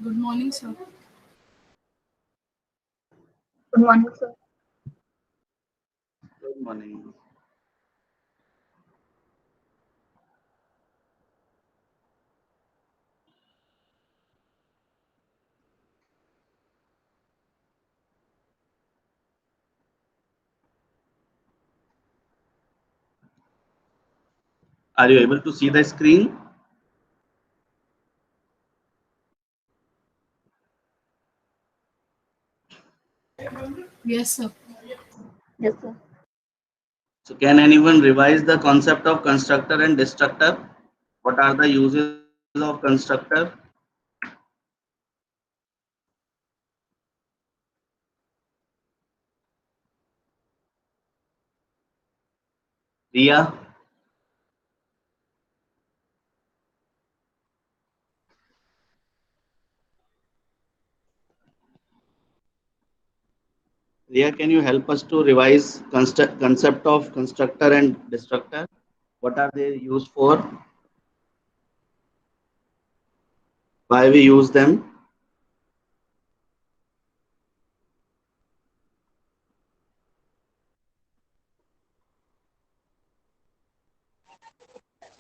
Good morning, sir. Good morning, sir. Good morning. Are you able to see the screen? Yes, sir. Yes, sir. So can anyone revise the concept of constructor and destructor? What are the uses of constructor? Ria, Ria, can you help us to revise concept of constructor and destructor? What are they used for? Why we use them?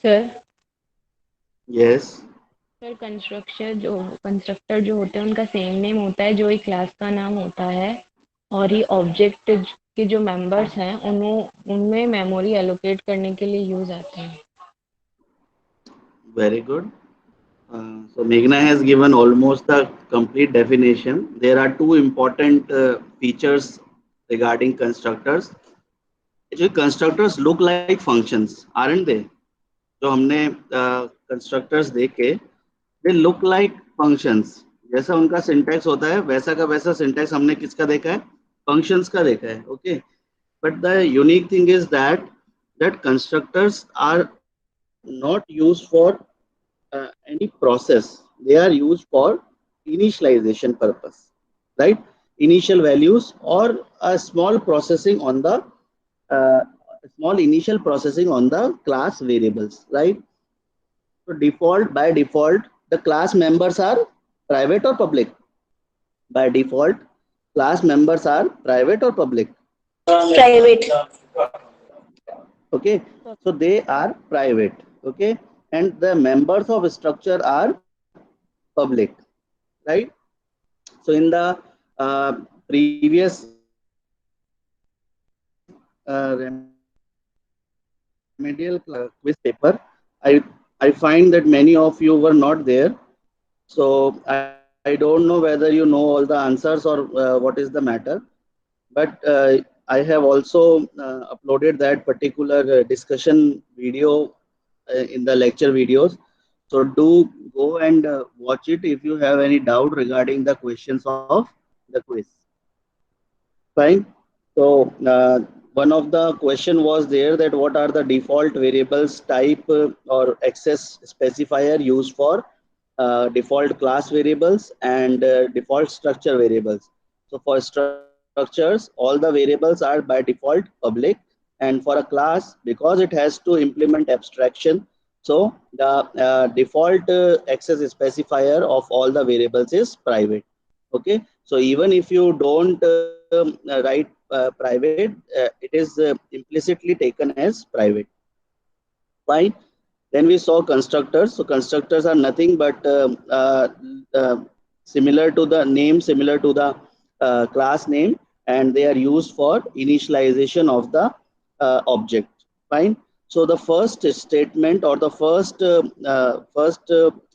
Sir Yes. Sir constructor जो होते हैं उनका same name होता है जो एक class का नाम होता है और ये ऑब्जेक्ट के जो मेंबर्स हैं उनमें मेमोरी एलोकेट करने के लिए यूज आते हैं. Very good. So Meghna has given almost the complete definition. There are two important features regarding constructors. Actually, constructors look like functions, aren't they? जो हमने constructors देखे, they look like functions. जैसा उनका syntax होता है, वैसा का वैसा syntax हमने किसका देखा है? Functions का देखा है, okay? But the unique thing is that constructors are not used for any process. They are used for initialization purpose, right? Initial values or a small processing on the uh, small initial processing on the class variables, right? So by default, the class members are private or public. By default, class members are private or public. Private. Okay, so they are private. Okay, and the members of structure are public, right? So in the previous remedial quiz paper, I find that many of you were not there. So I don't know whether you know all the answers or what is the matter. But I have also uploaded that particular discussion video in the lecture videos. So do go and watch it if you have any doubt regarding the questions of the quiz. Fine. So one of the question was there that what are the default variables type or access specifier used for default class variables and default structure variables. So for structures, all the variables are by default public, and for a class, because it has to implement abstraction, so the default access specifier of all the variables is private. Okay, so even if you don't write private, it is implicitly taken as private. Fine. Then we saw constructors. So constructors are nothing but uh, similar to the name, similar to the class name, and they are used for initialization of the object. Fine. So the first statement or the first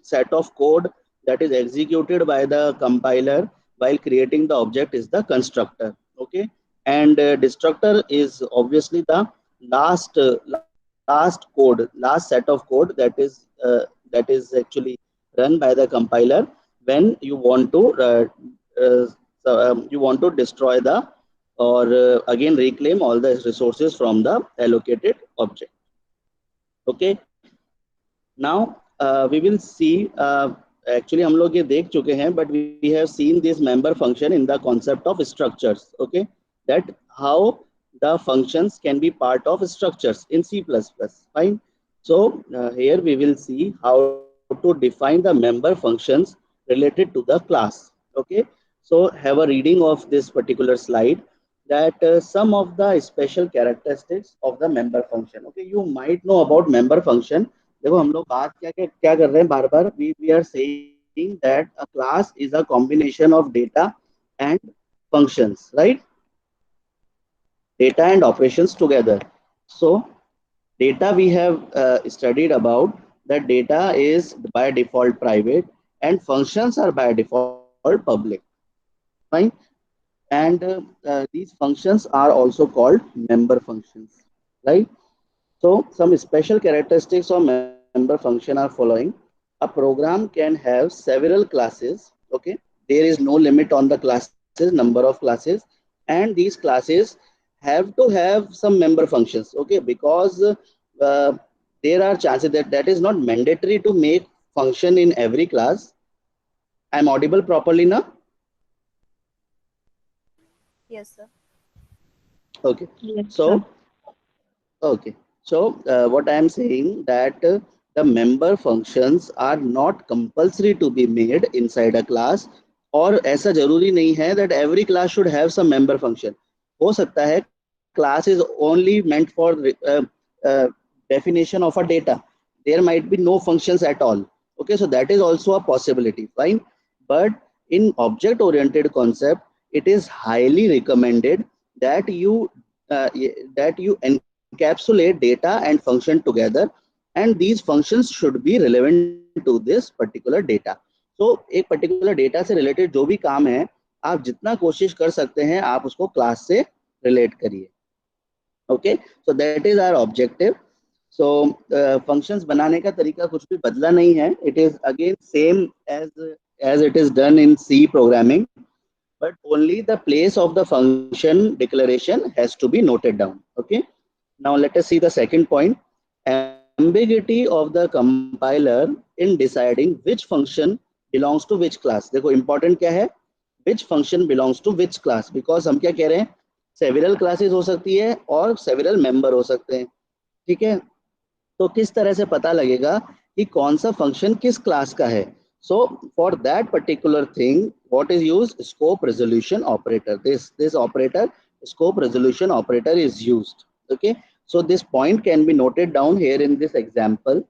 set of code that is executed by the compiler while creating the object is the constructor. Okay, and destructor is obviously the last code, last set of code that is actually run by the compiler when uh, you want to destroy the or again reclaim all the resources from the allocated object. Okay, now we will see actually हम लोग ये देख चुके हैं but we have seen this member function in the concept of structures. Okay, that how the functions can be part of structures in C++. Fine. So here we will see how to define the member functions related to the class. Okay, so have a reading of this particular slide, that some of the special characteristics of the member function. Okay, you might know about member function. देखो हम लोग बात क्या कर रहे हैं बार बार, we are saying that a class is a combination of data and functions, right? Data and operations together. So data we have studied about, that data is by default private and functions are by default public. Fine. And these functions are also called member functions, right? So some special characteristics of member function are following. A program can have several classes. Okay, there is no limit on the classes, number of classes, and these classes have to have some member functions. Okay, because there are chances that that is not mandatory to make function in every class. I'm audible properly now? Yes, sir. Okay, Yes, so sir. okay, so what I am saying that the member functions are not compulsory to be made inside a class, और ऐसा जरूरी नहीं है that every class should have some member function. हो सकता है class is only meant for uh, definition of a data. There might be no functions at all. Okay, so that is also a possibility. Fine, but in object-oriented concept, it is highly recommended that uh, that you encapsulate data and function together, and these functions should be relevant to this particular data. So एक particular data से related जो भी काम है, आप जितना कोशिश कर सकते हैं आप उसको class से relate करिए. Okay, so that is our objective. So functions बनाने का तरीका कुछ भी बदला नहीं है. It is again same as it is done in C programming, but only the place of the function declaration has to be noted down. Okay, now let us see the second point, ambiguity of the compiler in deciding which function belongs to which class. देखो important क्या है, which function belongs to which class, because हम क्या कह रहे हैं, several classes हो सकती है और several member हो सकते हैं. ठीक है, तो किस तरह से पता लगेगा कि कौन सा फंक्शन किस क्लास का है. So for that particular thing, what is used? Scope resolution operator. This operator, scope resolution operator, is used. Okay, so this point can be noted down here in this example.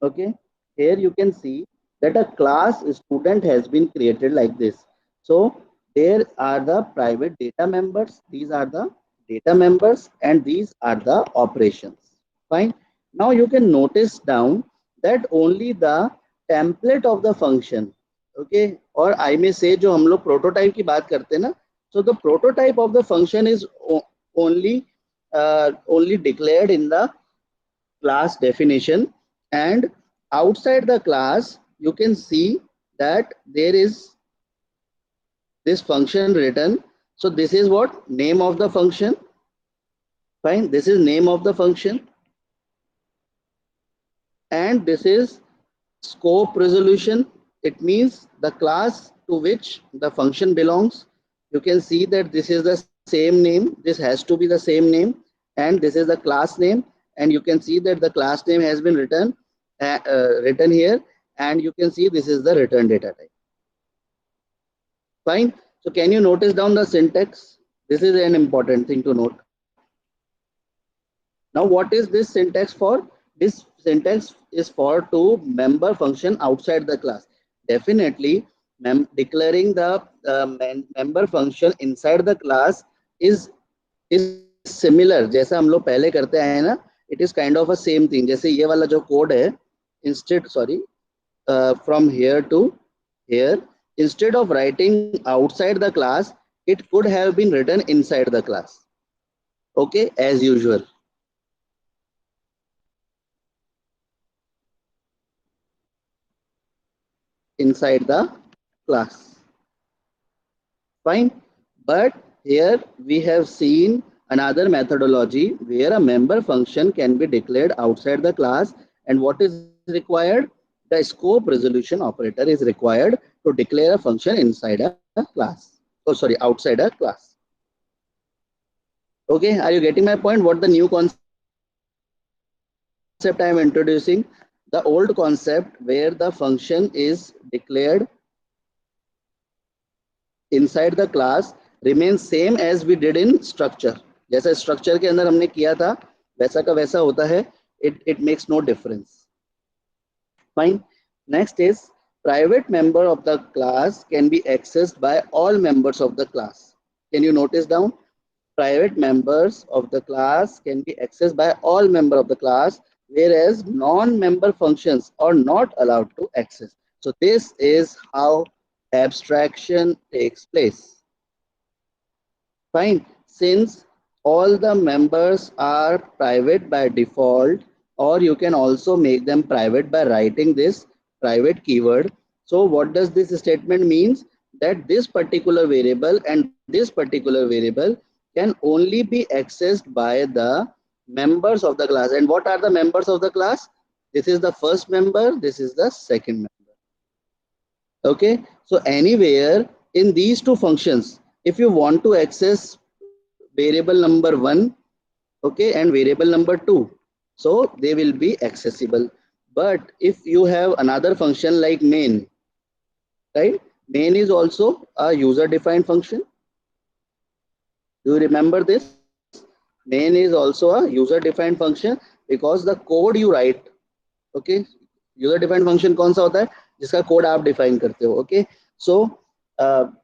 Okay, here you can see that a class student has been created like this. So there are the private data members, these are the data members, and these are the operations. Fine. Now you can notice down that only the template of the function, okay, or I may say जो हम लोग prototype की बात करते हैं ना, so the prototype of the function is only declared in the class definition, and outside the class you can see that there is this function written. So this is what name of the function. Fine, this is name of the function, and this is scope resolution. It means the class to which the function belongs. You can see that this is the same name, this has to be the same name, and this is the class name, and you can see that the class name has been written here, and you can see this is the return data type. Fine. So can you notice down the syntax? This is an important thing to note. Now what is this syntax for? This syntax is for to member function outside the class. Definitely declaring the member function inside the class is similar. जैसा हम लोग पहले करते हैं ना, it is kind of a same thing. जैसे ये वाला जो code है, instead from here to here, instead of writing outside the class, it could have been written inside the class. Okay, as usual. Inside the class. Fine, but here we have seen another methodology where a member function can be declared outside the class, and what is required? The scope resolution operator is required to declare a function inside a class. Oh, sorry, outside a class. Okay, are you getting my point? What the new concept I am introducing? the old concept where the function is declared inside the class remains same as we did in structure. जैसा structure के अंदर हमने किया था वैसा का वैसा होता है. It makes no difference. Fine. Next is private member of the class can be accessed by all members of the class. Can you notice down? Private members of the class can be accessed by all members of the class, whereas non-member functions are not allowed to access. So this is how abstraction takes place. Fine. Since all the members are private by default, or you can also make them private by writing this private keyword. So what does this statement means? That this particular variable and this particular variable can only be accessed by the members of the class. And what are the members of the class? This is the first member, this is the second member. Okay, so anywhere in these two functions, if you want to access variable number 1, okay, and variable number 2, so they will be accessible. But if you have another function like main, right, main is also a user defined function. Do you remember this? Main is also a user defined function because the code you write, okay, user defined function कौन सा होता है जिसका code आप define करते हो. Okay, so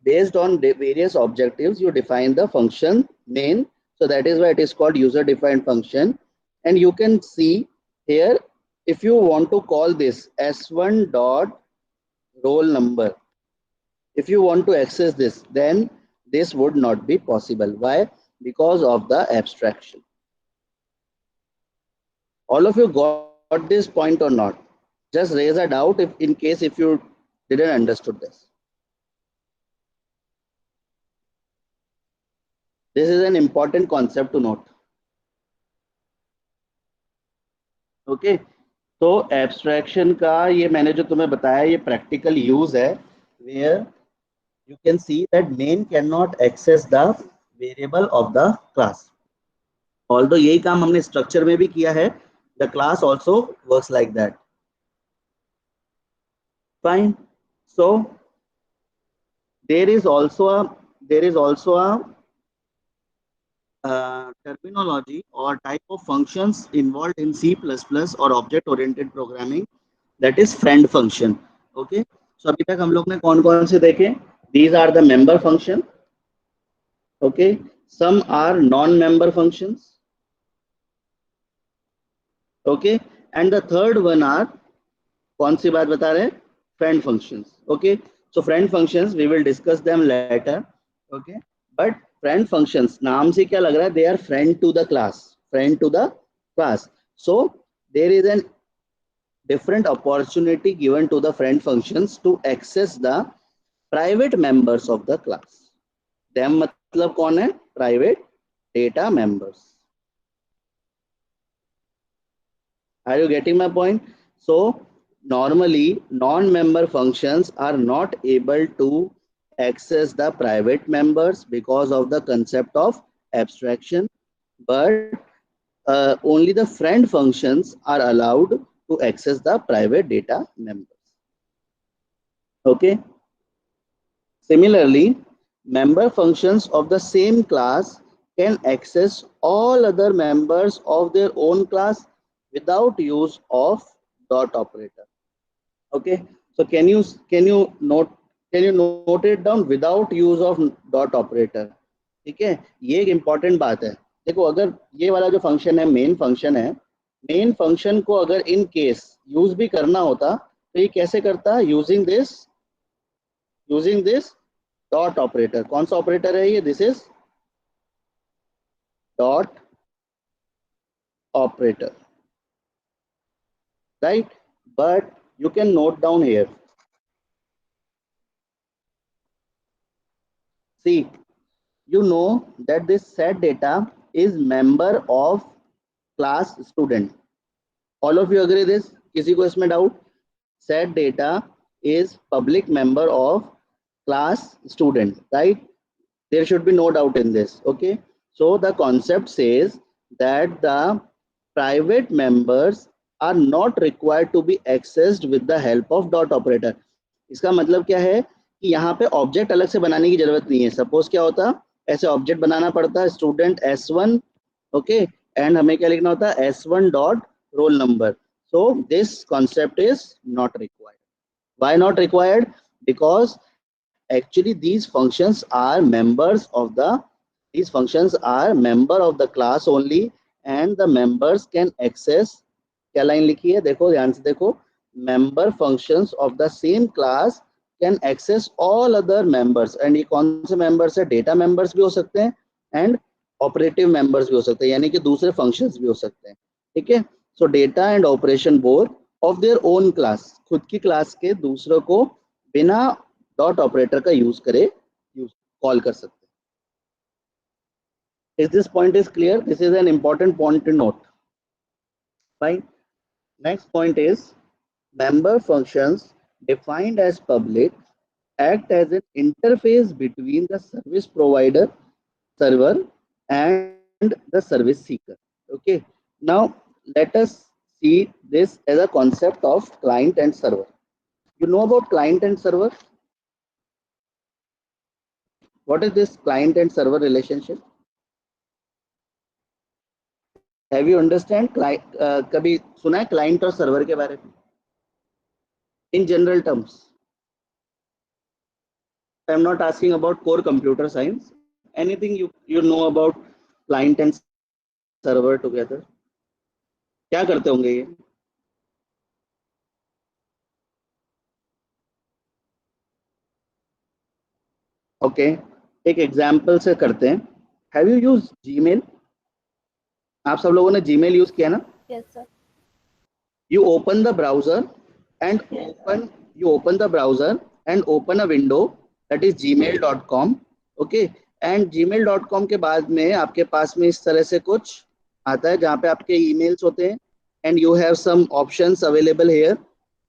based on various objectives you define the function main, so that is why it is called user defined function. And you can see here, if you want to call this s1 dot roll number, if you want to access this, then this would not be possible. Why? Because of the abstraction. All of you got this point or not? Just raise a doubt if in case if you didn't understood this. This is an important concept to note. Okay, तो abstraction का ये मैंने जो तुम्हें बताया ये practical use है, where you can see that main cannot access the variable of the class. Although यही काम हमने structure में भी किया है, the class also works like that. Fine. So there is also a terminology or type of functions involved in C++ or object oriented programming, that is friend function. Okay, so अभी तक हम लोग ने कौन कौन से देखे? These are the member function. Okay, some are non-member functions. Okay, and the third one are कौन सी बात बता रहे हैं? Friend functions. Okay, so friend functions we will discuss them later. Okay, but friend functions नाम से क्या लग रहा है? They are friend to the class. Friend to the class. So there is an different opportunity given to the friend functions to access the private members of the class. Them मतलब कौन है? Private data members. Are you getting my point? So normally non-member functions are not able to access the private members because of the concept of abstraction, but only the friend functions are allowed to access the private data members. Okay. Similarly, member functions of the same class can access all other members of their own class without use of dot operator. Okay, so can you note it down without use of dot operator? ठीक है, ये एक important बात है. देखो अगर ये वाला जो फंक्शन है मेन फंक्शन है, मेन फंक्शन को अगर इन केस यूज भी करना होता तो ये कैसे करता? Using this dot operator. कौन सा ऑपरेटर है ये? This is dot operator, right? But you can note down here. See, you know that this set data is member of class student. All of you agree this? किसी को इसमें doubt? Set data is public member of class student, right? There should be no doubt in this. Okay, so the concept says that the private members are not required to be accessed with the help of dot operator. इसका मतलब क्या है कि यहाँ पे object अलग से बनाने की जरूरत नहीं है. सपोज क्या होता, ऐसे ऑब्जेक्ट बनाना पड़ता है स्टूडेंट S1, ओके, एंड हमें क्या लिखना होता है S1 dot roll number. So this concept is not required. Why not required? Because actually these functions are member of the class only, and the members can access. क्या line लिखी है, देखो ध्यान से देखो, member functions of the same class can access all other members. and ये कौन से members है, data members भी हो सकते हैं and operative members भी हो सकते हैं, यानी कि दूसरे functions भी हो सकते हैं. ठीक है, so data and operation both of their own class, खुद की क्लास के दूसरों को बिना डॉट ऑपरेटर का यूज करे कॉल कर सकते हैं. Is this point is clear? This is an important point to note. Fine. Next point is member functions defined as public act as an interface between the service provider server and the service seeker. Okay. Now let us see this as a concept of client and server. You know about client and server? What is this client and server relationship? Have you understand कभी सुना है client और server के बारे में in general terms? I am not asking about core computer science. Anything you know about client and server together? क्या करते होंगे ये? ओके, एक एग्जाम्पल से करते हैं. Have you use Gmail? आप सब लोगों ने जीमेल यूज किया ना? Yes, sir. You open the browser and open a window that is gmail.com. okay, and gmail.com के बाद में आपके पास में इस तरह से कुछ आता है जहाँ पे आपके ईमेल्स होते हैं and you have some options available here.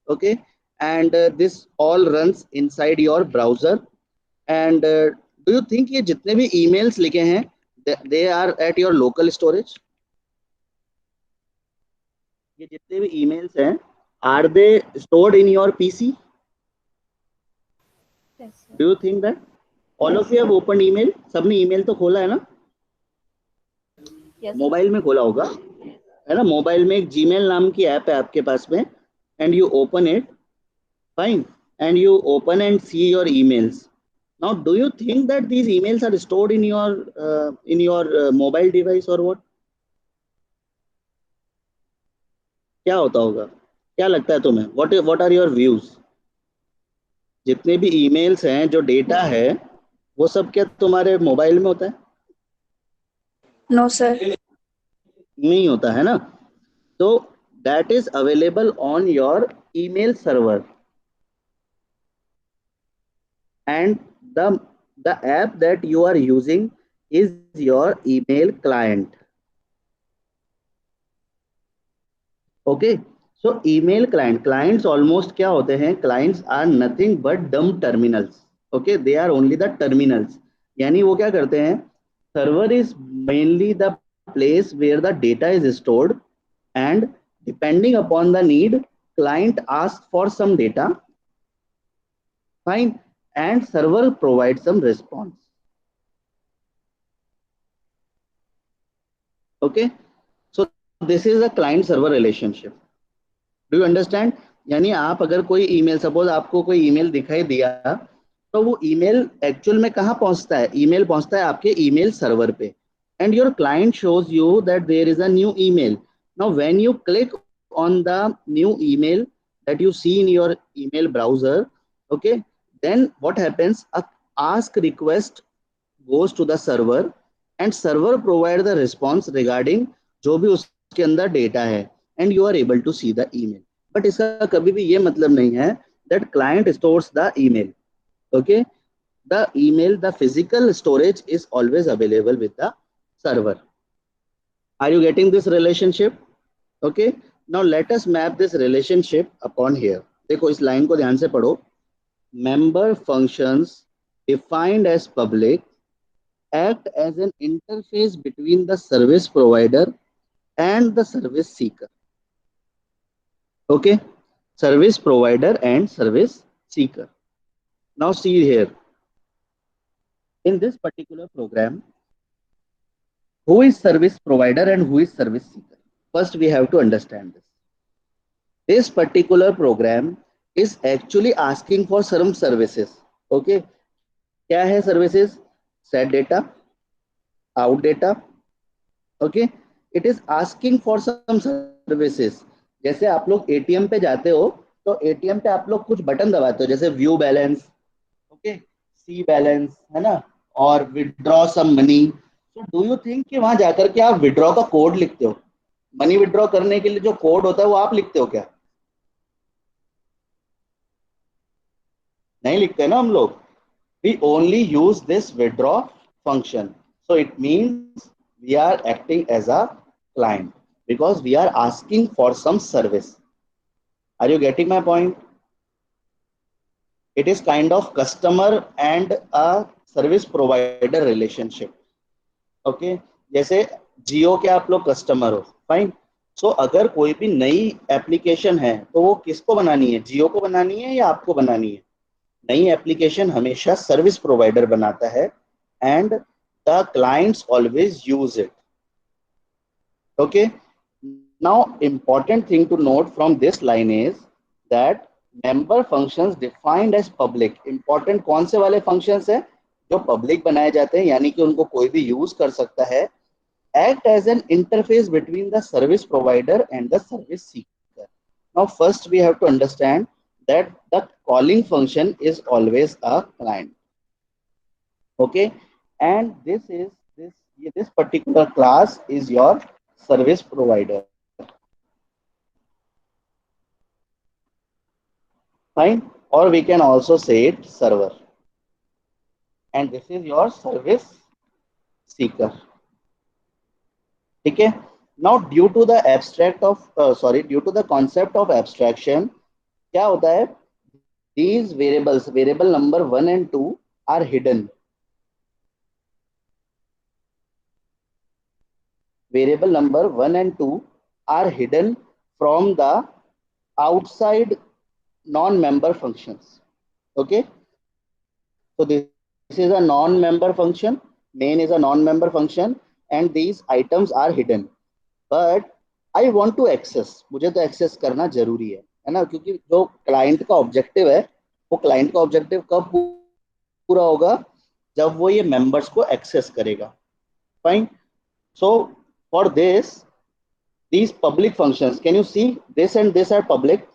okay, and this all runs inside your browser. and do you think ये जितने भी emails लिखे हैं they are at your local storage? ये जितने भी emails हैं are they stored in your PC? Yes, sir. Do you think that all of you have opened email? सबने email तो खोला है ना? Yes, sir. मोबाइल में खोला होगा है ना? मोबाइल में एक जीमेल नाम की ऐप है आपके पास में and you open it, fine, and you open and see your emails. Now do you think that these emails are stored in your mobile device or what? क्या होता होगा, क्या लगता है तुम्हें? what are your views? जितने भी emails हैं, जो डेटा है, वो सब क्या तुम्हारे मोबाइल में होता है? No, sir. नहीं होता है ना? So that is available on your email server, and the app that you are using is your email client. okay, so email clients almost क्या होते हैं? Clients are nothing but dumb terminals. okay, they are only the terminals. यानी वो क्या करते हैं? Server is mainly the place where the data is stored, and depending upon the need, client asks for some data, fine, and server provides some response. okay, so this is a client server relationship. do you understand? यानी आप अगर कोई email, suppose आपको कोई email दिखाई दिया, तो वो ईमेल एक्चुअल में कहाँ पहुंचता है? ईमेल पहुंचता है आपके ईमेल सर्वर पे, and your client shows you that there is a new email. Now when you click on the new email that you see in your email browser, okay, then what happens? A ask request goes to the server, and server provide the response regarding जो भी उसके अंदर data है, and you are able to see the email. but इसका कभी भी ये मतलब नहीं है that client stores the email. okay, the email, the physical storage is always available with the server. Are you getting this relationship? okay, now let us map this relationship upon here. देखो इस line को ध्यान से पढ़ो. member functions defined as public act as an interface between the service provider and the service seeker. Okay, service provider and service seeker. Now see here, in this particular program, who is service provider and who is service seeker? First, we have to understand this. This particular program is actually asking for some services. Okay, क्या है services? Set data, out data. Okay, it is asking for some services. जैसे आप लोग ATM पे जाते हो तो ATM पे आप लोग कुछ बटन दबाते हो, जैसे व्यू बैलेंस, ओके, सी बैलेंस, है ना, और विड्रॉ सम मनी. तो डू यू थिंक कि वहां जाकर के आप विड्रॉ का कोड लिखते हो? मनी विड्रॉ करने के लिए जो कोड होता है वो आप लिखते हो क्या? नहीं लिखते ना हम लोग. We only use this withdraw function. So it means we are acting as a client because we are asking for some service. Are you getting my point? It is kind of customer and a service provider relationship. Okay, जैसे जियो के आप लोग customer हो, fine. सो अगर कोई भी नई application है तो वो किसको बनानी है? जियो को बनानी है या आपको बनानी है? नई एप्लीकेशन हमेशा सर्विस प्रोवाइडर बनाता है and the clients always use it. Okay, now important thing to note from this line is that member functions defined as public. Important कौन से वाले फंक्शंस है? जो पब्लिक बनाए जाते हैं, यानी कि उनको कोई भी यूज कर सकता है. Act as an interface between the service provider and the service seeker. Now first we have to understand that the calling function is always a client. Okay, and this particular class is your service provider. Fine, or we can also say it server, and this is your service seeker. Okay, now due to the due to the concept of abstraction, क्या होता है? These variables, variable number 1 and 2 are hidden. Variable number 1 and 2 are hidden from the outside non-member functions. Okay, so this is a non-member function. Main is a non-member function and these items are hidden. But I want to access, मुझे तो access करना जरूरी है ना, क्योंकि जो client का objective है वो क्लाइंट का ऑब्जेक्टिव कब पूरा होगा? जब वो ये मेंबर्स को एक्सेस करेगा. Fine. So for this, these public functions, can you see this and this are public?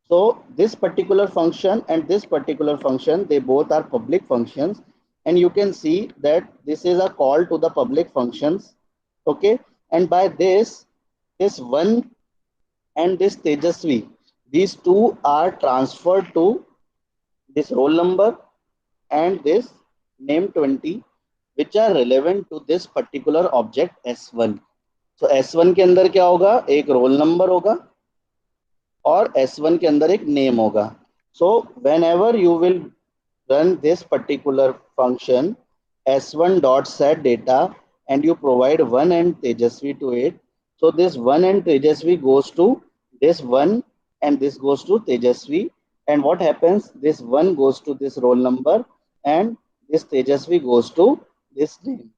So this particular function and this particular function, they both are public functions, and you can see that this is a call to the public functions. Okay, and by this one and this Tejasvi, these two are transferred to this roll number and this name 20, which are relevant to this particular object S1. So S1 के अंदर क्या होगा? एक roll number होगा और S1 के अंदर एक नेम होगा. So whenever you will run this particular function S1 dot set data and you provide 1 and Tejasvi to it, so this 1 and Tejasvi goes to this 1 and this goes to Tejasvi, and what happens? This 1 goes to this roll number and this Tejasvi goes to this name.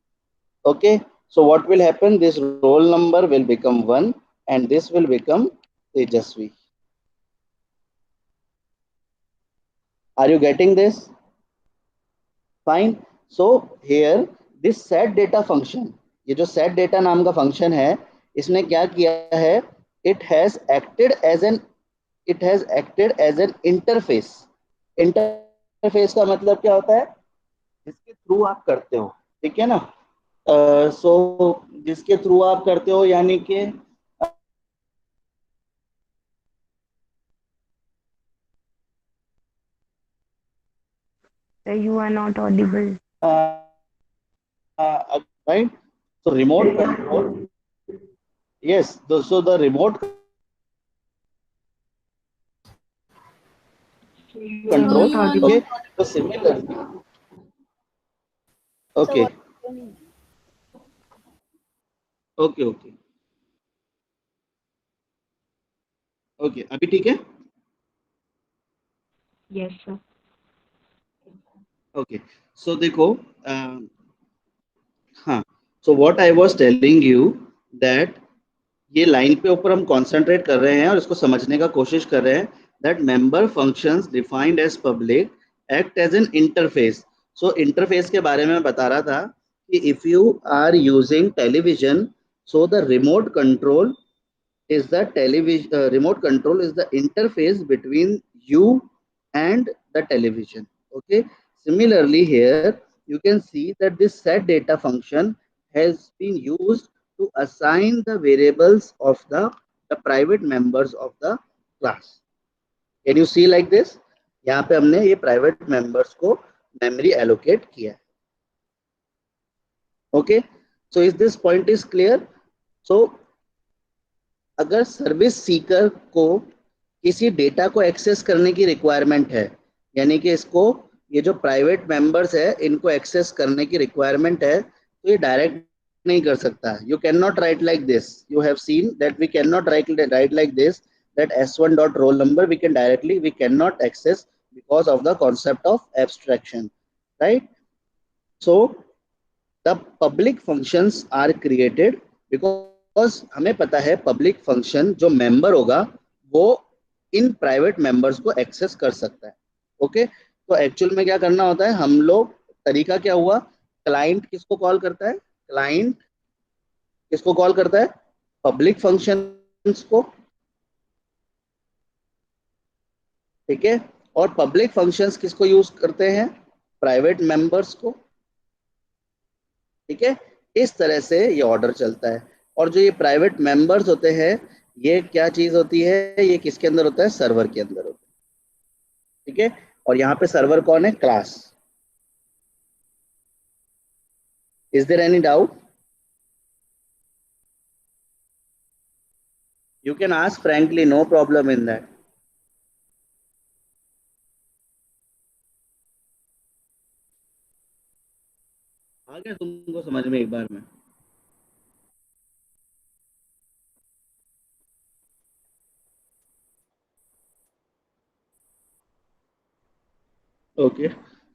Okay, so what will happen? This roll number will become 1 and this will become Tejasvi. Are you getting this? Fine. So here this set data function, ये जो set data नाम का function है, इसने क्या किया है? It has acted as an interface. Interface का मतलब क्या होता है? जिसके थ्रू आप करते हो, ठीक है ना. सो जिसके थ्रू आप करते हो, यानी कि You are not audible. right. So remote control. Yes. So the remote control. you are Okay. not. So similarly. Okay. Okay. Okay. Okay अभी ठीक है. Yes, sir. ओके सो देखो हाँ, so what I was telling you that ये line पे ऊपर हम concentrate कर रहे हैं और इसको समझने का कोशिश कर रहे हैं that member functions defined as public act as an interface. So interface के बारे में मैं बता रहा था कि if you are using television, so the remote control is the television remote control is the interface between you and the television. Okay, similarly here you can see that this set data function has been used to assign the variables of the private members of the class. Can you see like this? यहाँ पे हमने ये private members को memory allocate किया है. Okay so is this point is clear. So अगर service Sikar को किसी डेटा को एक्सेस करने की रिक्वायरमेंट है, यानी कि इसको ये जो प्राइवेट मेंबर्स है इनको एक्सेस करने की रिक्वायरमेंट है, तो ये डायरेक्ट नहीं कर सकता. You can not write like this. You have seen that we can not write like this that s1 dot roll number we cannot access because of the concept of abstraction, right? So the public functions are created because हमें पता है public function जो member होगा वो in private members को access कर सकता है. ओके तो एक्चुअल में क्या करना होता है, हम लोग तरीका क्या हुआ, क्लाइंट किसको कॉल करता है, क्लाइंट किसको कॉल करता है, पब्लिक फंक्शंस को. ठीक है, और पब्लिक फंक्शंस किसको यूज करते हैं, प्राइवेट मेंबर्स को. ठीक है, इस तरह से ये ऑर्डर चलता है. और जो ये प्राइवेट मेंबर्स होते हैं ये क्या चीज होती है, ये किसके अंदर होता है, सर्वर के अंदर होता है. ठीक है, और यहाँ पे सर्वर कौन है, class. Is there any doubt? You can ask frankly, no problem in that. आ गया तुमको समझ में एक बार में? Okay,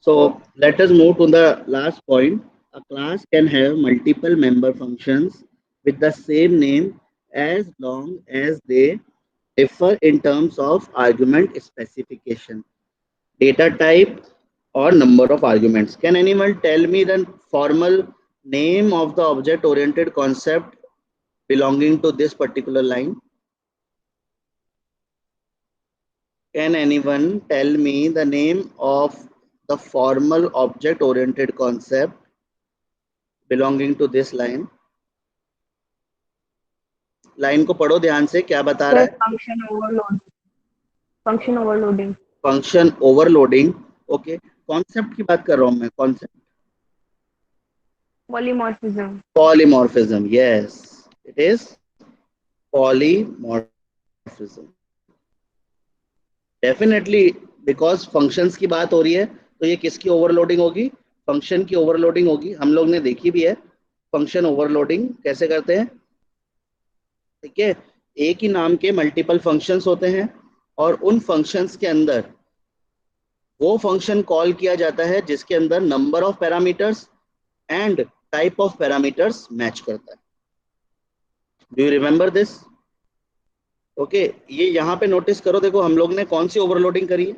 so let us move to the last point. A class can have multiple member functions with the same name as long as they differ in terms of argument specification, data type, or number of arguments. Can anyone tell me the formal name of the object-oriented concept belonging to this particular line? Can anyone tell me the name of the formal object-oriented concept belonging to this line? Line को पढ़ो ध्यान से, क्या बता रहा है? Function overload, function overloading, function overloading. Okay, concept की बात कर रहा हूं मैं, concept. Polymorphism, polymorphism, yes it is polymorphism. Definitely, because functions की बात हो रही है तो ये किसकी ओवरलोडिंग होगी, फंक्शन की ओवरलोडिंग होगी. हम लोग ने देखी भी है फंक्शन ओवरलोडिंग कैसे करते हैं. ठीक है, एक ही नाम के मल्टीपल फंक्शंस होते हैं और उन फंक्शंस के अंदर वो फंक्शन कॉल किया जाता है जिसके अंदर number of parameters and type of parameters match करता है. Do you remember this? Okay, ये यहाँ पे नोटिस करो, देखो हम लोग ने कौन सी ओवरलोडिंग करी है.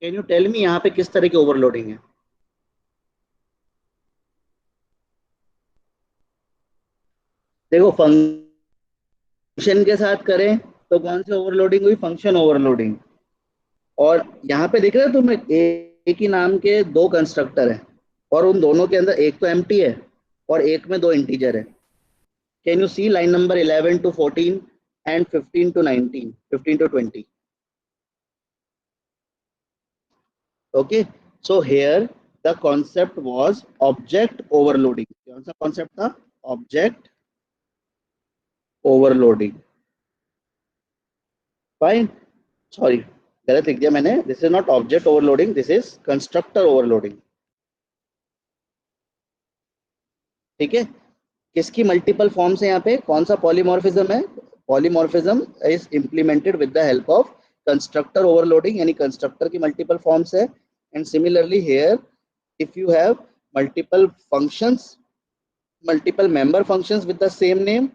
कैन यू टेल मी यहाँ पे किस तरह की ओवरलोडिंग है? देखो फंक्शन के साथ करें तो कौन सी ओवरलोडिंग हुई, फंक्शन ओवरलोडिंग. और यहाँ पे देख रहे हो तुम्हें एक ही नाम के दो कंस्ट्रक्टर हैं और उन दोनों के अंदर एक तो एम्प्टी है और एक में दो इंटीजर है. Can you see line number 11 to 14 and 15 to 19, 15 to 20. Okay, so here the concept was object overloading. कौन सा concept था, object overloading. Fine, sorry गलत लिख दिया मैंने. This is not object overloading, this is constructor overloading. ठीक है, किसकी मल्टीपल फॉर्म्स है यहाँ पे, कौन सा पॉलीमॉर्फिज्म है, polymorphism is implemented with the help of constructor overloading, यानी कंस्ट्रक्टर की मल्टीपल फॉर्म्स है. And similarly here if you have multiple functions, multiple member functions with the same name,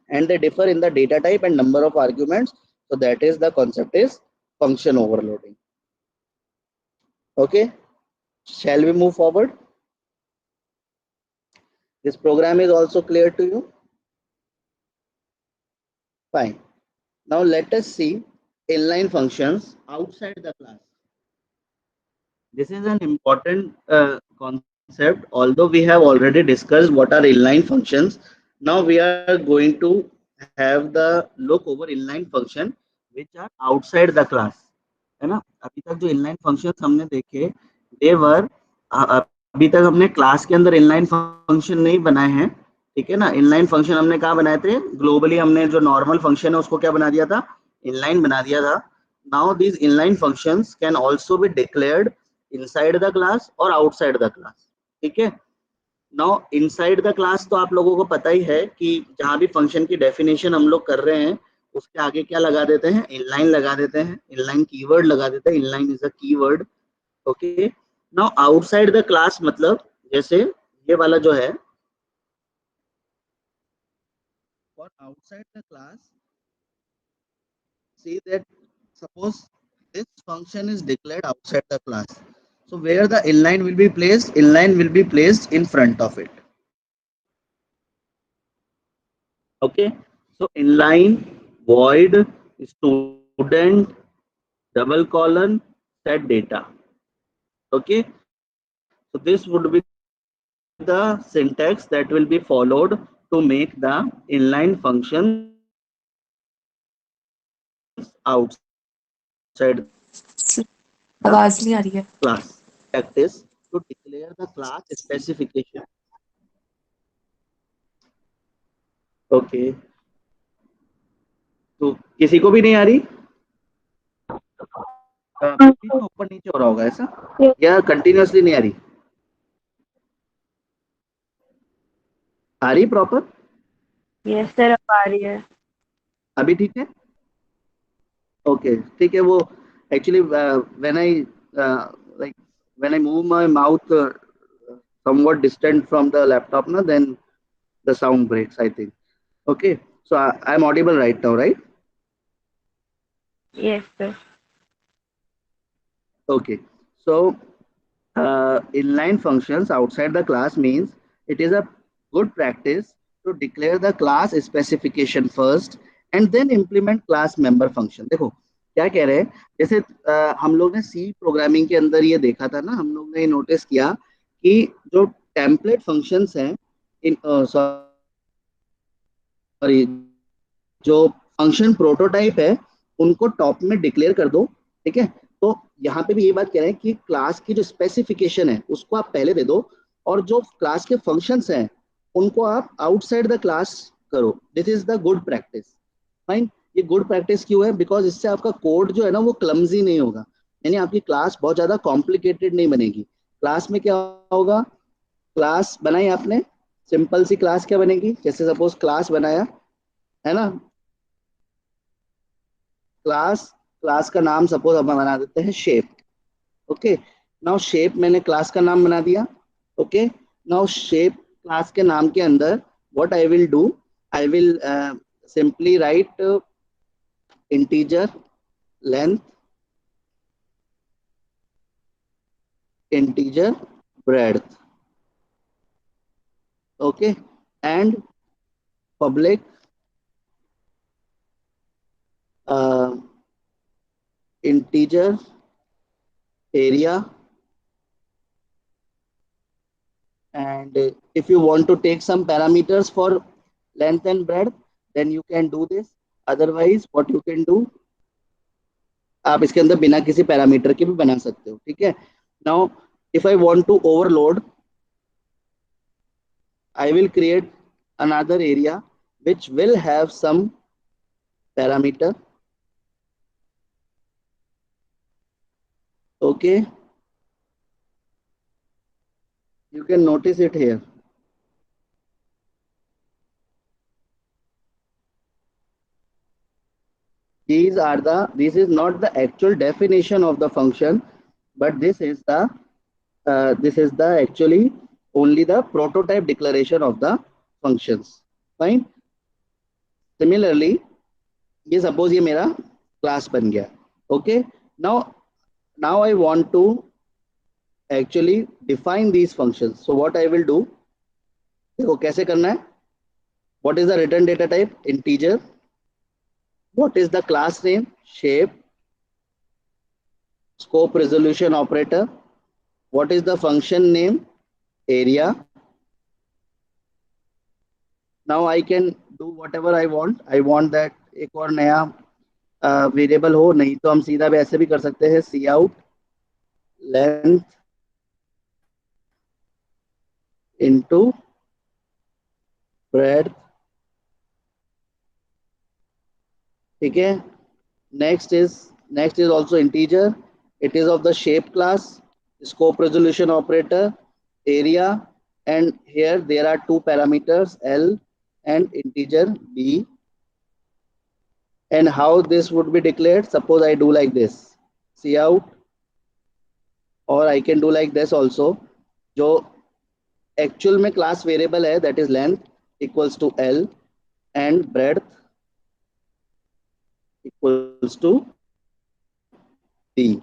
and they differ in the data type and number of arguments, so that is the concept is function overloading. Okay, shall we move forward? This program is also clear to you? Fine. Now let us see inline functions outside the class. This is an important concept. Although we have already discussed what are inline functions, now we are going to have the look over inline function which are outside the class. है ना? अभी तक जो inline functions हमने देखे, they were अभी तक हमने क्लास के अंदर inline function नहीं बनाए हैं. ठीक है ना? inline function हमने कहाँ बनाए थे? ग्लोबली हमने जो normal function है उसको क्या बना दिया था? inline बना दिया था. Now these inline functions can also be declared inside the class और आउटसाइड द क्लास. ठीक है. नाउ इनसाइड द क्लास तो आप लोगों को पता ही है कि जहां भी फंक्शन की डेफिनेशन हम लोग कर रहे हैं उसके आगे क्या लगा देते हैं? इनलाइन लगा देते हैं, इनलाइन कीवर्ड लगा देते हैं. Inline is a keyword. Okay. Now outside the class मतलब जैसे ये वाला जो है, for outside the class see that suppose this function is declared outside the class. So where the inline will be placed? Inline will be placed in front of it. Okay. So inline void student double colon set data. Okay. So this would be the syntax that will be followed to make the inline functions outside आवाज नहीं आ रही है. class. Practice to declare the class specification. Okay. तो किसी को भी नहीं आ रही? ऊपर नीचे हो रहा होगा ऐसा, या कंटिन्यूअसली नहीं आ रही? आ रही प्रॉपर? यस सर, अब आ रही है. अभी ठीक है. ओके ठीक है. वो actually when I like when I move my mouth somewhat distant from the laptop na, then the sound breaks, I think. Okay, so I'm audible right now, right? Yes sir. Okay, so inline functions outside the class means it is a good practice to declare the class specification first and then implement class member function. देखो क्या कह रहे हैं, जैसे हम लोग ने सी programming के अंदर ये देखा था ना, हम लोग ने नोटिस किया कि जो टेम्पलेट फंक्शंस हैं इन सॉरी जो फंक्शन प्रोटोटाइप है उनको टॉप में डिक्लेयर कर दो. ठीक है. तो यहाँ पे भी ये बात कह रहे हैं कि क्लास की जो स्पेसिफिकेशन है उसको आप पहले दे दो और जो क्लास के फंक्शंस हैं उनको आप आउटसाइड द क्लास करो. This is the good practice. Fine. ये गुड प्रैक्टिस क्यों है? बिकॉज इससे आपका कोड जो है ना वो क्लमजी नहीं होगा, यानी आपकी क्लास बहुत ज्यादा कॉम्प्लिकेटेड नहीं बनेगी. क्लास में क्या होगा? क्लास बनाई आपने, सिंपल सी क्लास क्या बनेगी? जैसे सपोज क्लास बनाया है ना, क्लास का नाम सपोज हम बना देते हैं शेप. ओके. नाउ शेप मैंने क्लास का नाम बना दिया. ओके. नाउ शेप क्लास के नाम के अंदर what I will do, I will simply write integer length, integer breadth. Okay. And public integer area, and if you want to take some parameters for length and breadth then you can do this. Otherwise what you can do, आप इसके अंदर बिना किसी parameter के भी बना सकते हो. ठीक है. Now if I want to overload, I will create another area which will have some parameter. Okay, you can notice it here. This is not the actual definition of the function, but this is the actually only the prototype declaration of the functions. Fine. Similarly, ये suppose ये मेरा class बन गया. Okay. Now I want to actually define these functions. So what I will do, देखो कैसे करना है. What is the return data type? Integer. What is the class name? Shape. Scope resolution operator. What is the function name? Area. Now I can do whatever I want. I want that एक और नया variable हो, नहीं तो हम सीधा भी ऐसे भी कर सकते हैं. सी आउट लेंथ इनटू ब्रेड्थ. ठीक है. Next is also integer. It is of the shape class, scope resolution operator, area, and here there are two parameters L and integer B. And how this would be declared? Suppose I do like this, see out, or I can do like this also. जो actual में class variable है, that is length equals to L and breadth equals to D.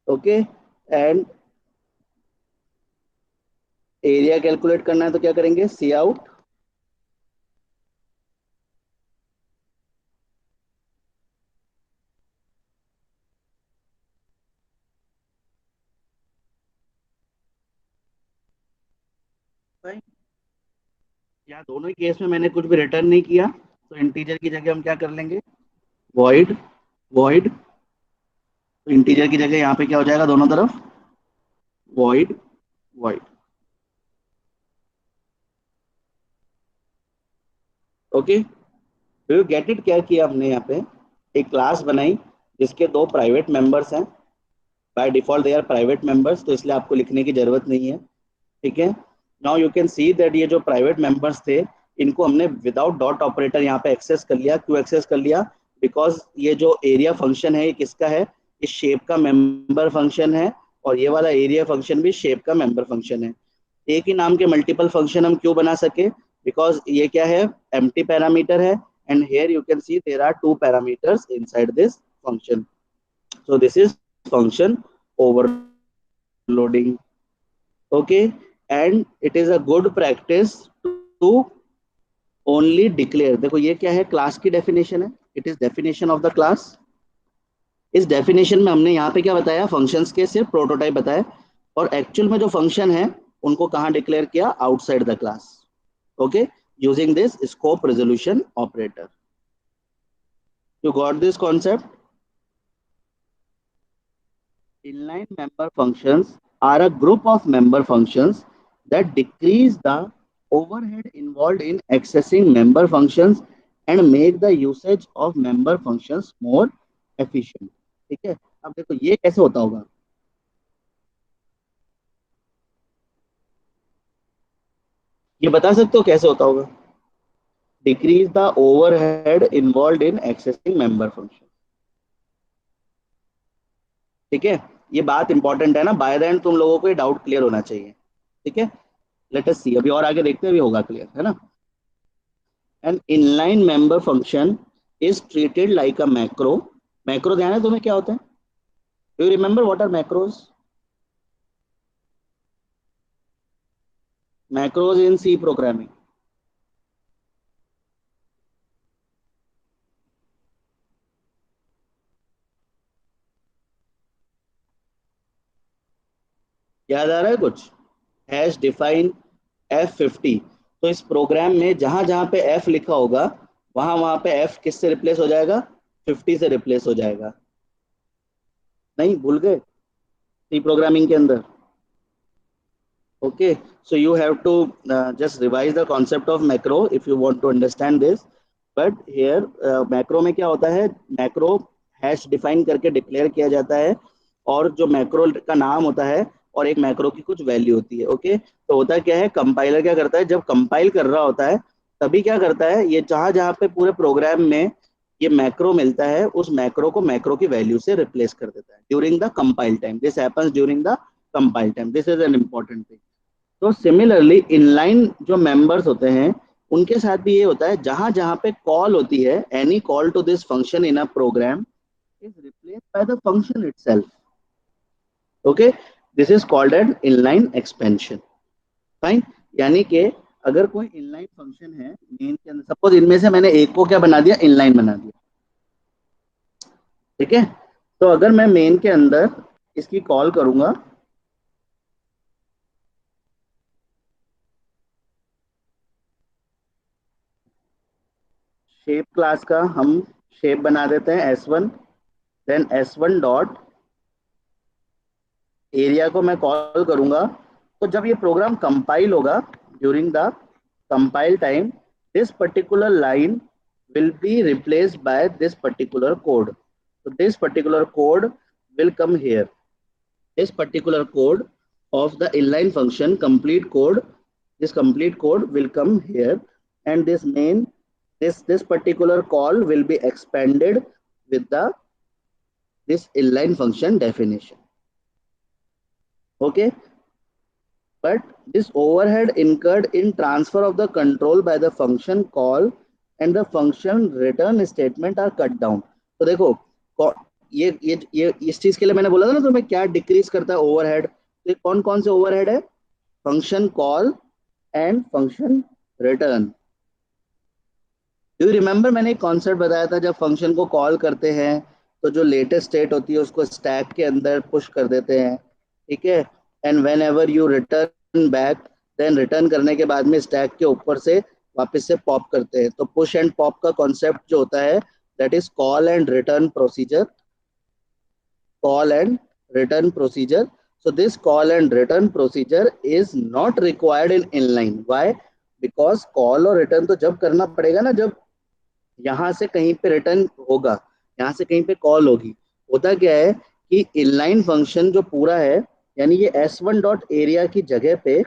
Okay, and area calculate करना है तो क्या करेंगे, सी out या दोनों ही केस में मैंने कुछ भी रिटर्न नहीं किया तो इंटीजर की जगह हम क्या कर लेंगे, वॉइड. तो इंटीजर की जगह यहाँ पे क्या हो जाएगा, दोनों तरफ void. Okay, do you get it. क्या किया हमने, यहाँ पे एक क्लास बनाई जिसके दो प्राइवेट मेंबर्स हैं. By default they are private members, तो इसलिए आपको लिखने की जरूरत नहीं है. ठीक है. Now you can see that ये जो प्राइवेट मेंबर्स थे इनको हमने विदाउट डॉट ऑपरेटर यहाँ पे एक्सेस कर लिया. क्यों एक्सेस कर लिया, बिकॉज ये जो एरिया फंक्शन है ये किसका है, इस शेप का मेंबर फंक्शन है, और ये वाला एरिया फंक्शन भी शेप का मेंबर फंक्शन है. एक ही नाम के मल्टीपल फंक्शन हम क्यों बना सके, बिकॉज ये क्या है, एम्प्टी पैरामीटर है, and here you can see there are two parameters inside this function. So this is function overloading. Okay, and it is a good practice to only declare. देखो ये क्या है, क्लास की definition है. It is definition of the class. इस definition में हमने यहाँ पे क्या बताया, फंक्शंस के सिर्फ प्रोटोटाइप बताया, और एक्चुअल में जो फंक्शन है उनको कहाँ डिक्लेयर किया, outside the class. Okay, using this scope resolution operator. You got this concept. Inline member functions are a group of member functions that decrease the overhead involved in accessing member functions and make the usage of member functions more efficient. ठीक है. अब देखो ये कैसे होता होगा, ये बता सकते हो कैसे होता होगा, decrease the overhead involve in accessing member function. ठीक है, ये बात इंपॉर्टेंट है ना, बाय द एंड तुम लोगों को ये डाउट क्लियर होना चाहिए. ठीक है, लेट अस सी, अभी और आगे देखते हैं, अभी होगा क्लियर, है ना. An inline member function is treated like a macro. Macro ध्यान है तुम्हें क्या होता है, do you remember what are macros. Macros in C programming. याद आ रहा है कुछ, हैश डिफाइन F50. तो इस प्रोग्राम में जहां जहां पे F लिखा होगा वहां वहां पे F किससे रिप्लेस हो जाएगा, 50 से रिप्लेस हो जाएगा. नहीं भूल गए, सी प्रोग्रामिंग के अंदर. Okay, so you have to just revise the concept of macro if you want to understand this. But here macro में क्या होता है, मैक्रो हैश डिफाइन करके डिक्लेयर किया जाता है, और जो मैक्रो का नाम होता है और एक मैक्रो की कुछ वैल्यू होती है. ओके, तो होता क्या है, कंपाइलर क्या करता है, जब कंपाइल कर रहा होता है तभी क्या करता है, ये जहां जहां पे पूरे प्रोग्राम में ये मैक्रो मिलता है, उस मैक्रो को मैक्रो की वैल्यू से रिप्लेस कर देता है during the compile time. This happens during the compile time, this is an important thing. तो सिमिलरली इनलाइन जो मेंबर्स होते हैं उनके साथ भी ये होता है, जहां जहां पे कॉल होती है, any call to this function in a program is replaced by the function itself. Okay, this is called an inline expansion. Fine. यानी कि अगर कोई इनलाइन फंक्शन है मेन के अंदर, सपोज इनमें से मैंने एक को क्या बना दिया, इनलाइन बना दिया, ठीक है। तो अगर मैं मेन के अंदर इसकी कॉल करूंगा, शेप क्लास का हम शेप बना देते हैं S1, then S1 dot area को मैं कॉल करूंगा। तो जब ये प्रोग्राम कंपाइल होगा, during the compile time, this particular line will be replaced by this particular code. So this particular code will come here. This particular code of the inline function, complete code, this complete code will come here, and this main, this particular call will be expanded with the this inline function definition. Okay, but this overhead incurred in transfer of the control by the function call and the function return statement are cut down. तो देखो, ये इस चीज के लिए मैंने बोला था ना तुम्हें क्या डिक्रीज करता है ओवरहेड। तो कौन कौन से ओवरहेड है, function call and function return. Do you remember, मैंने एक कॉन्सेप्ट बताया था, जब फंक्शन को कॉल करते हैं तो जो लेटेस्ट स्टेट होती है उसको स्टैक के अंदर पुश कर देते हैं, ठीक है। And whenever you return back, then return करने के बाद में स्टैक के ऊपर से वापस से पॉप करते हैं। तो पुश एंड पॉप का कॉन्सेप्ट जो होता है, that is call and return procedure, call and return procedure. So this call and return procedure is not required in inline. Why? Because call और return तो जब करना पड़ेगा ना, जब यहाँ से कहीं पे रिटर्न होगा, यहाँ से कहीं पे कॉल होगी। होता क्या है कि इनलाइन फंक्शन जो पूरा है, यानी ये S1 डॉट एरिया की जगह पे,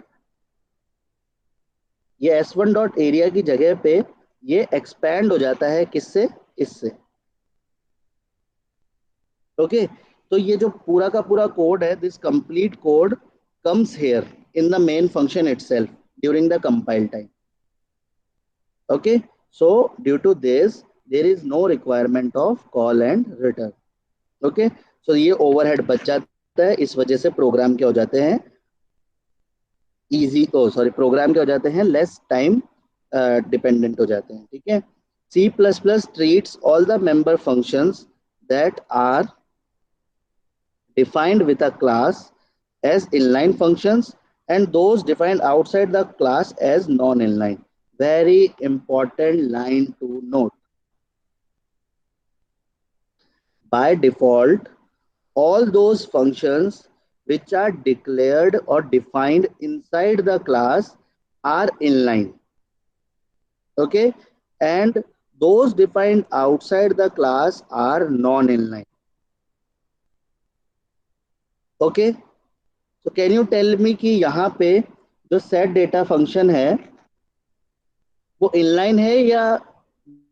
ये S1 डॉट एरिया की जगह पे ये एक्सपैंड हो जाता है किससे, इससे। ओके, तो ये जो पूरा का पूरा कोड है, this complete code comes here in the main function itself during the compile time. Okay, so due to this there is no requirement of call and return. Okay, so ये overhead बच जाता है, इस वजह से programme क्या हो जाते हैं, इजी, ओ सॉरी, प्रोग्राम क्या हो जाते हैं, लेस टाइम डिपेंडेंट हो जाते हैं, ठीक है। C++ treats all the member functions that are defined with a class as inline functions and those defined outside the class as non-inline. Very important line to note. By default, all those functions which are declared or defined inside the class are inline. Okay, and those defined outside the class are non-inline. Okay, तो can you tell me कि यहाँ पे जो set data function है वो inline है या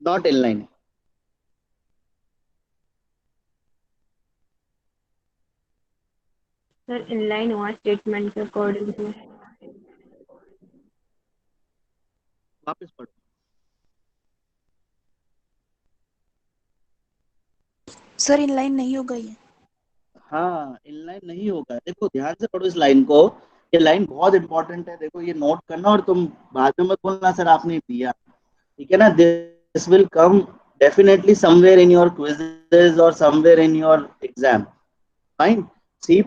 not inline है? सर इनलाइन हुआ स्टेटमेंट के अकॉर्डिंग टू। वापस पढ़ो। सर इनलाइन नहीं होगा ये। हाँ, इनलाइन नहीं होगा। देखो ध्यान से पढ़ो इस लाइन को, ये लाइन बहुत इंपॉर्टेंट है। देखो ये नोट करना और तुम बाद में मत बोलना सर आपने दिया, ठीक है ना। This will come definitely somewhere in your quizzes और somewhere in your exam. Fine. C++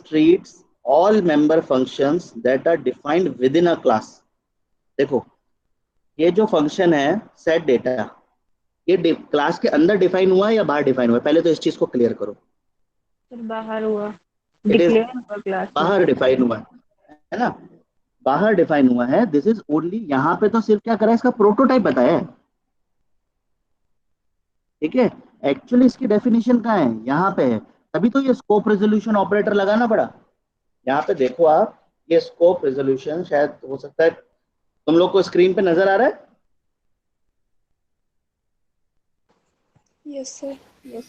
treats all member functions that are defined within a class. देखो ये जो फंक्शन है सेट डेटा, ये क्लास के अंदर डिफाइन हुआ है या बाहर डिफाइन हुआ है, पहले तो इस चीज को क्लियर करो। सर बाहर हुआ, इट इज डिक्लेयर हुआ क्लास में। बाहर डिफाइन हुआ है ना, बाहर डिफाइन हुआ है। दिस इज ओनली, यहाँ पे तो सिर्फ क्या करा है, इसका प्रोटोटाइप बताया है, ठीक है। एक्चुअली इसकी डेफिनेशन कहाँ है, यहाँ पे है। तभी तो ये स्कोप रेजोल्यूशन ऑपरेटर लगाना पड़ा। यहाँ पे देखो आप, ये स्कोप रेजोल्यूशन शायद हो सकता है तुम लोग को स्क्रीन पे नजर आ रहा है। Yes, sir. Yes,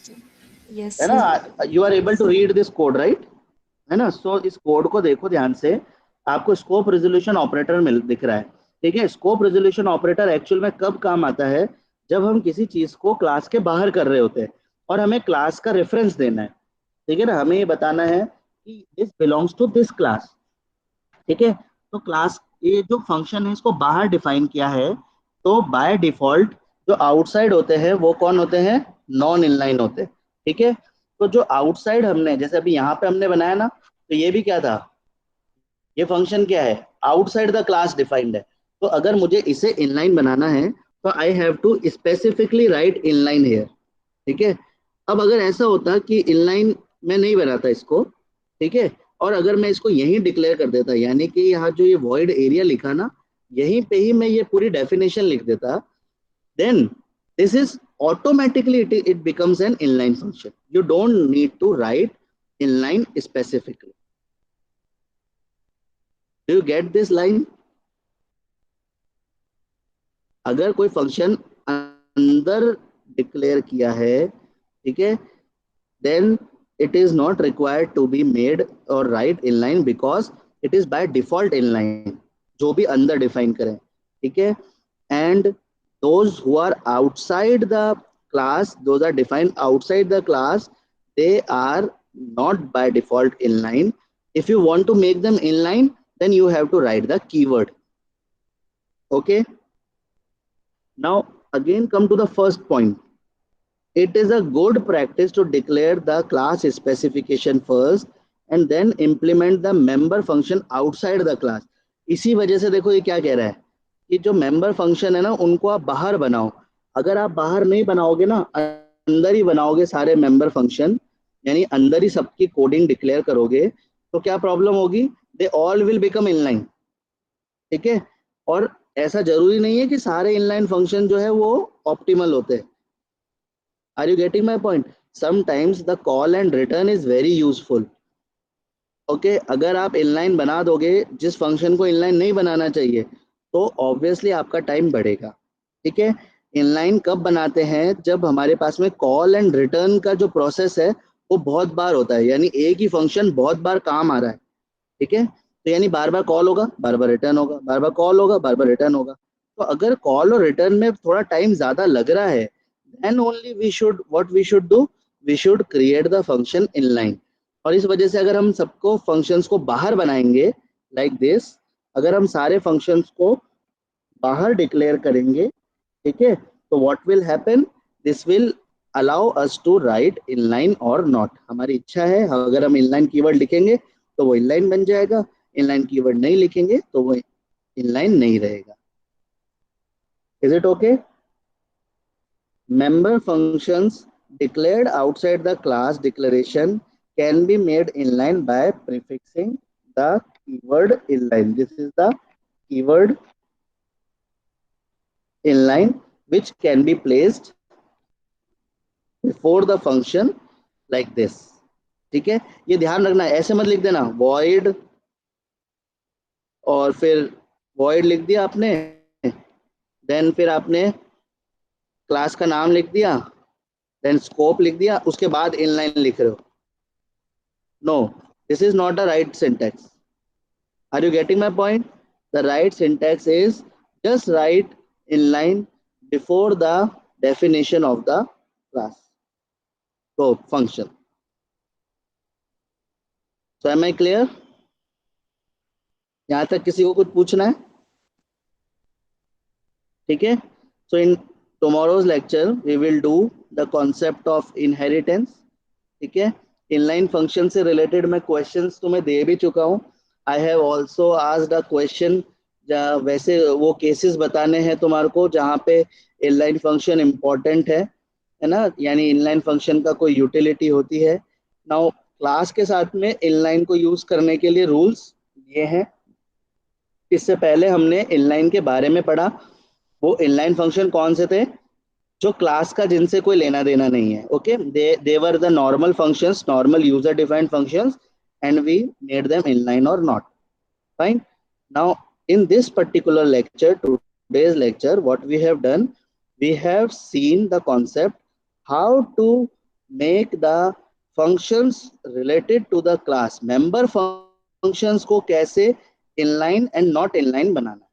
है sir. ना? You are able to read this code, right? है ना? सो इस कोड को देखो ध्यान से, आपको स्कोप रेजोल्यूशन ऑपरेटर मिल दिख रहा है। ठीक है, स्कोप रेजोल्यूशन ऑपरेटर एक्चुअल में कब काम आता है? जब हम किसी चीज को क्लास के बाहर कर रहे होते हैं और हमें क्लास का रेफरेंस देना है। ठीक है ना, हमें ये बताना है कि this belongs to this class. ठीक है, तो क्लास, ये जो फंक्शन है इसको बाहर डिफाइन किया है, तो बाय डिफॉल्ट जो आउटसाइड होते हैं वो कौन होते हैं? नॉन इनलाइन होते हैं। ठीक है, तो जो आउटसाइड हमने, जैसे अभी यहाँ पे हमने बनाया ना, तो ये भी क्या था? ये फंक्शन क्या है? आउटसाइड द क्लास डिफाइंड है। तो अगर मुझे इसे इनलाइन बनाना है तो I have to specifically write inline here. ठीक है, अब अगर ऐसा होता कि इनलाइन में नहीं बनाता इसको, ठीक है, और अगर मैं इसको यहीं डिक्लेयर कर देता, यानी कि यहाँ जो ये वॉइड एरिया लिखा ना, यहीं पे ही मैं ये पूरी डेफिनेशन लिख देता, then this is automatically it becomes an inline function. You don't need to write inline specifically. Do you get this line? अगर कोई फंक्शन अंदर डिक्लेयर किया है, ठीक है, then it is not required to be made or write inline because it is by default inline, जो भी अंदर डिफाइन करें। ठीक है, and those who are outside the class, those are defined outside the class, they are not by default inline. If you want to make them inline, then you have to write the keyword. Okay, now again come to the first point. It is a good practice to declare the class specification first and then implement the member function outside the class. इसी वजह से देखो ये क्या कह रहा है कि जो मेंबर फंक्शन है ना, उनको आप बाहर बनाओ। अगर आप बाहर नहीं बनाओगे ना, अंदर ही बनाओगे सारे मेंबर फंक्शन, यानी अंदर ही सबकी कोडिंग डिक्लेयर करोगे, तो क्या प्रॉब्लम होगी? They all will become inline. ठीक है, और ऐसा जरूरी नहीं है कि सारे इनलाइन फंक्शन जो है वो ऑप्टिमल होते हैं। Are you getting my point? Sometimes the call and return is very useful. Okay, अगर आप इनलाइन बना दोगे जिस फंक्शन को इनलाइन नहीं बनाना चाहिए, तो ऑब्वियसली आपका टाइम बढ़ेगा। ठीक है, इनलाइन कब बनाते हैं? जब हमारे पास में कॉल एंड रिटर्न का जो प्रोसेस है वो बहुत बार होता है, यानी एक ही फंक्शन बहुत बार काम आ रहा है। ठीक है, तो यानी बार बार कॉल होगा, बार बार रिटर्न होगा, बार बार कॉल होगा, बार बार रिटर्न होगा। तो अगर कॉल और रिटर्न में थोड़ा टाइम ज्यादा लग रहा है, then only we should do, we should create the function inline. और इस वजह से अगर हम सबको फंक्शंस को बाहर बनाएंगे like this, अगर हम सारे फंक्शंस को बाहर डिक्लेयर करेंगे, ठीक है, तो what will happen? This will allow us to write inline or not. हमारी इच्छा है, अगर हम inline कीवर्ड लिखेंगे तो वो inline बन जाएगा, inline कीवर्ड नहीं लिखेंगे तो वो inline नहीं रहेगा। Is it okay? Member functions declared outside the class declaration can be made inline by prefixing the keyword inline. This is the keyword inline which can be placed before the function like this. ठीक है, ये ध्यान रखना है, ऐसे मत लिख देना void और फिर void लिख दिया आपने, देन फिर आपने क्लास का नाम लिख दिया, देन स्कोप लिख दिया, उसके बाद इनलाइन लिख रहे हो। No, this is not the right syntax. Are you getting my point? The right syntax is just write inline before the definition of the class. So function. So am I clear? यहाँ तक किसी को कुछ पूछना है? ठीक है, so in tomorrow's lecture we will do the concept of inheritance. ठीक है, इनलाइन फंक्शन से रिलेटेड मैं क्वेश्चंस तुम्हें दे भी चुका हूँ। I have also asked a question, वैसे वो केसेस बताने हैं तुम्हारे को जहाँ पे इनलाइन फंक्शन इम्पोर्टेंट है ना, यानी इनलाइन फंक्शन का कोई यूटिलिटी होती है। नाउ क्लास के साथ में इनलाइन को यूज करने के लिए रूल्स ये हैं। इससे पहले हमने इनलाइन के बारे में पढ़ा, वो इनलाइन फंक्शन कौन से थे? जो क्लास का जिनसे कोई लेना देना नहीं है। Okay, they were the normal functions, normal user defined functions, and we made them inline or not. Fine, now in this particular lecture, today's lecture, what we have done, we have seen the concept how to make the functions related to the class, member functions को कैसे inline and not inline बनाना,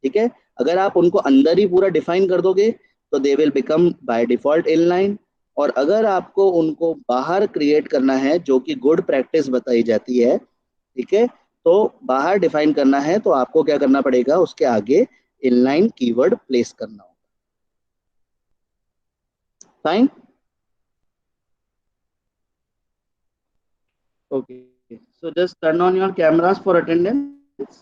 ठीक है। अगर आप उनको अंदर ही पूरा define कर दोगे तो they will become by default inline, और अगर आपको उनको बाहर क्रिएट करना है, जो कि गुड प्रैक्टिस बताई जाती है, ठीक है, तो बाहर डिफाइन करना है तो आपको क्या करना पड़ेगा, उसके आगे इनलाइन कीवर्ड प्लेस करना होगा। Fine, okay, so just turn on your cameras for attendance.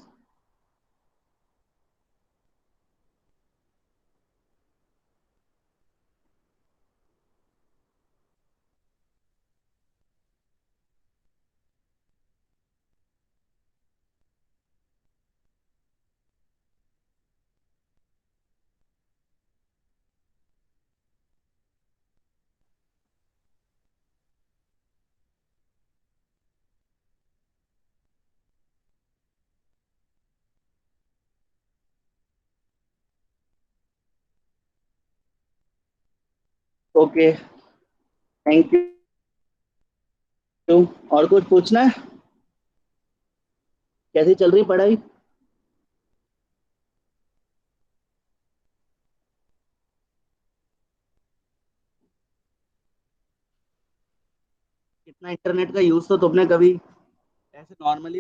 Okay, thank you. और कुछ पूछना है? कैसी चल रही पढ़ाई? कितना इंटरनेट का यूज तो तुमने कभी ऐसे नॉर्मली